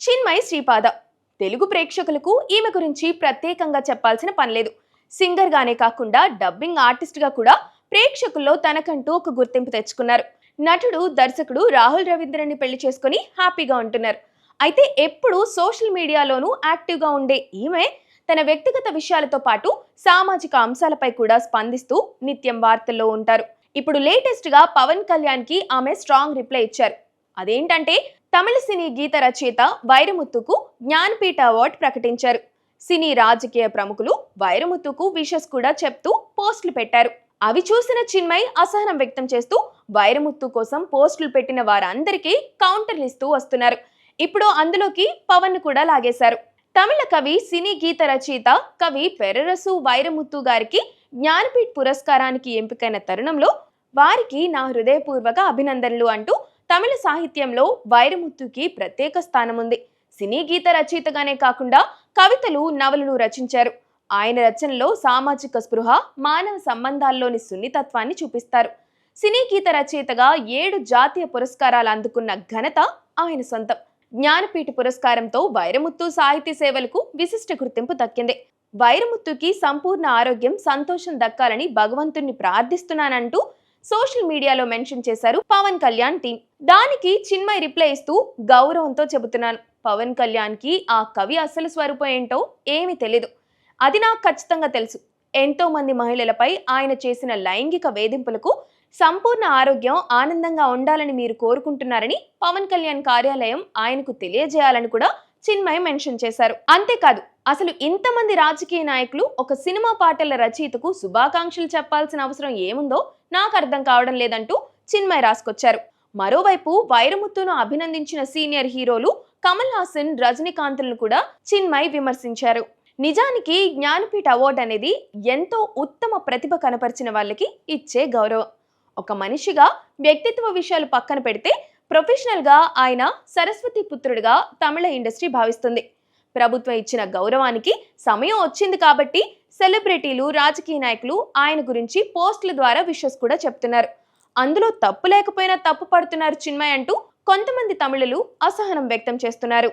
చిన్మయి శ్రీపాద తెలుగు ప్రేక్షకులకు ఈమె గురించి ప్రత్యేకంగా చెప్పాల్సిన పనిలేదు. సింగర్ గానే కాకుండా డబ్బింగ్ ఆర్టిస్ట్ గా కూడా ప్రేక్షకుల్లో తనకంటూ ఒక గుర్తింపు తెచ్చుకున్నారు. నటుడు దర్శకుడు రాహుల్ రవీంద్రన్ని పెళ్లి చేసుకుని హ్యాపీగా ఉంటున్నారు. అయితే ఎప్పుడు సోషల్ మీడియాలోనూ యాక్టివ్గా ఉండే ఈమె తన వ్యక్తిగత విషయాలతో పాటు సామాజిక అంశాలపై కూడా స్పందిస్తూ నిత్యం వార్తల్లో ఉంటారు. ఇప్పుడు లేటెస్ట్ గా పవన్ కళ్యాణ్ కి ఆమె స్ట్రాంగ్ రిప్లై ఇచ్చారు. అదేంటంటే తమిళ సినీ గీత రచయిత వైరముత్తుకు జ్ఞానపీఠ అవార్డు ప్రకటించారు. సినీ రాజకీయ ప్రముఖులు వైరముత్తుకు విషెస్ కూడా చెప్తూ పోస్టులు పెట్టారు. అవి చూసిన చిన్మయి అసహనం వ్యక్తం చేస్తూ వైరముత్తు కోసం పోస్టులు పెట్టిన వారందరికీ కౌంటర్లు ఇస్తూ వస్తున్నారు. ఇప్పుడు అందులోకి పవన్ కూడా లాగేశారు. తమిళ కవి, సినీ గీత రచయిత కవి పెరరసు వైరముత్తు గారికి జ్ఞానపీఠ్ పురస్కారానికి ఎంపికైన తరుణంలో వారికి నా హృదయపూర్వక అభినందనలు అంటూ తమిళ సాహిత్యంలో వైరముత్తుకి ప్రత్యేక స్థానం ఉంది. సినీ గీత రచయితగానే కాకుండా కవితలు, నవలలు రచించారు. ఆయన రచనలో సామాజిక స్పృహ, మానవ సంబంధాల్లోని సున్నితత్వాన్ని చూపిస్తారు. సినీ గీత రచయితగా 7 జాతీయ పురస్కారాలు అందుకున్న ఘనత ఆయన సొంతం. జ్ఞానపీఠ పురస్కారంతో వైరముత్తు సాహితీ సేవలకు విశిష్ట గుర్తింపు దక్కింది. వైరముత్తుకి సంపూర్ణ ఆరోగ్యం, సంతోషం దక్కాలని భగవంతుణ్ణి ప్రార్థిస్తున్నానంటూ సోషల్ మీడియాలో మెన్షన్ చేశారు పవన్ కళ్యాణ్ టీం. దానికి చిన్మయి రిప్లై ఇస్తూ గౌరవంతో చెబుతున్నాను, పవన్ కళ్యాణ్ కి ఆ కవి అసలు స్వరూపం ఏంటో ఏమీ తెలీదు. అది నాకు ఖచ్చితంగా తెలుసు. ఎంతో మంది మహిళలపై ఆయన చేసిన లైంగిక వేధింపులకు సంపూర్ణ ఆరోగ్యం, ఆనందంగా ఉండాలని మీరు కోరుకుంటున్నారని పవన్ కళ్యాణ్ కార్యాలయం ఆయనకు తెలియజేయాలని కూడా చిన్మయి మెన్షన్ చేశారు. అంతేకాదు, అసలు ఇంతమంది రాజకీయ నాయకులు ఒక సినిమా పాటల రచయితకు శుభాకాంక్షలు చెప్పాల్సిన అవసరం ఏముందో నాకు అర్థం కావడం లేదంటూ చిన్మయి రాసుకొచ్చారు. మరోవైపు వైరముత్తును అభినందించిన సీనియర్ హీరోలు కమల్ హాసన్, రజనీకాంత్లను కూడా చిన్మయి విమర్శించారు. నిజానికి జ్ఞానపీఠ అవార్డు అనేది ఎంతో ఉత్తమ ప్రతిభ కనపరిచిన వాళ్ళకి ఇచ్చే గౌరవం. ఒక మనిషిగా వ్యక్తిత్వ విషయాలు పక్కన పెడితే ప్రొఫెషనల్ గా ఆయన సరస్వతి పుత్రుడిగా తమిళ ఇండస్ట్రీ భావిస్తుంది. ప్రభుత్వం ఇచ్చిన గౌరవానికి సమయం వచ్చింది కాబట్టి సెలబ్రిటీలు, రాజకీయ నాయకులు ఆయన గురించి పోస్టుల ద్వారా విషెస్ కూడా చెప్తున్నారు. అందులో తప్పు లేకపోయినా తప్పు పడుతున్నారు చిన్మయి అంటూ కొంతమంది తమిళులు అసహనం వ్యక్తం చేస్తున్నారు.